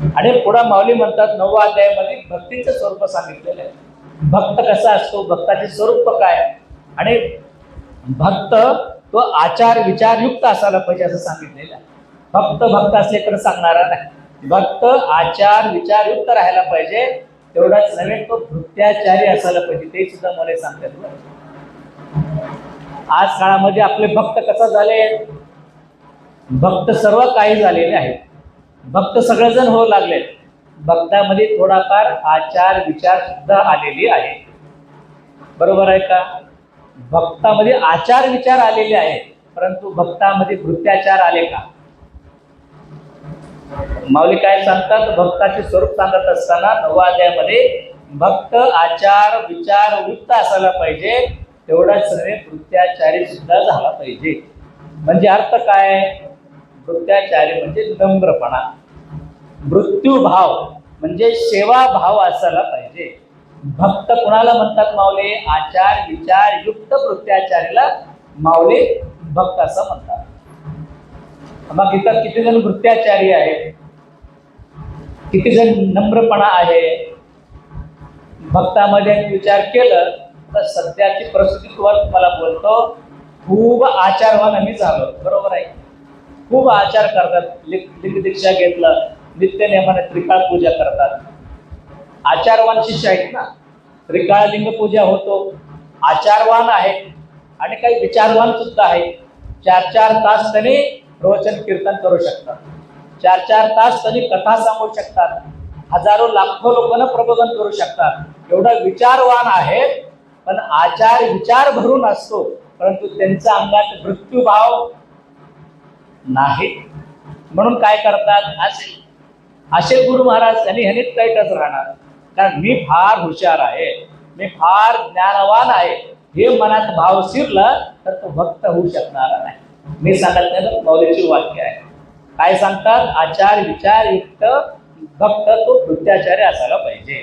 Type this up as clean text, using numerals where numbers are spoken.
आणि पुढे माऊली म्हणतात 9व्या अध्यायामध्ये भक्तीचं स्वरूप सांगितलेलं आहे. भक्त कसा असतो, भक्ताचे स्वरूप काय, आणि भक्त तो आचार विचारयुक्त असायला पाहिजे असं सांगितलेलं आहे. फक्त भक्त असले तर सांगणारा नाही, भक्त आचार विचारयुक्त राहायला पाहिजे. तेवढाच नव्हे, तो भृत्याचारी असायला पाहिजे, ते सुद्धा मला सांगतात. आज काळामध्ये आपले भक्त कसा झाले, भक्त सर्व काही झालेले आहेत, भक्त सगळेजण होऊ लागले. भक्तामध्ये थोडाफार आचार विचार सुद्धा आलेली आहे. बरोबर आहे का? भक्तामध्ये आचार विचार आलेले आहेत, परंतु भक्तामध्ये भृत्याचार आले का? माऊली काय सांगतात, भक्ताचे स्वरूप सांगत असताना 9व्या अध्यायामध्ये भक्त आचार विचार युक्त असायला पाहिजे, तेवढाच नव्हे भृत्याचारी सुद्धा झाला पाहिजे. म्हणजे अर्थ काय? भृत्याचारी म्हणजे नम्रपणा, मृत्यूभाव म्हणजे सेवा भाव असायला पाहिजे. भक्त कुणाला म्हणतात माऊली? आचार विचार युक्त भृत्याचारीला माऊली भक्त असं म्हणतात. मग इथं किती जण भृत्याचारी आहेत, किती जण नम्रपणा आहे भक्तामध्ये? विचार केलं तर सध्याची परिस्थिती तुम्हाला बोलतो, खूप आचारवान आम्ही झालो. बरोबर आहे? खूप आचार करतात, लिंग दीक्षा घेतलं, नित्य नियमाने त्रिकाळ पूजा करतात. आचारवान शिष्य आहेत ना, त्रिकाळ लिंग पूजा होतो, आचारवान आहेत. आणि काही विचारवान सुद्धा आहेत. 4-4 तास त्यांनी प्रवचन कीर्तन करू शकतात, 4-4 तास त्यांनी कथा सांगू शकतात, हजारो लाखो लोकांना प्रबोधन करू शकतात. एवढा विचारवान आहेत, पण आचार विचार भरून असतो, परंतु त्यांच्या अंगात मृत्यूभाव नाही. म्हणून काय करतात? असे गुरु महाराज यांनी ह्यानीच कैटच राहणार, कारण मी फार हुशार आहे, मी फार ज्ञानवान आहे, हे मनात भाव शिरला तर तो भक्त होऊ शकणार नाही. मी सांगत नाही, माऊलीची वाक्य आहे. काय सांगतात? आचार विचार युक्त भक्त तो भृत्याचारी असायला पाहिजे.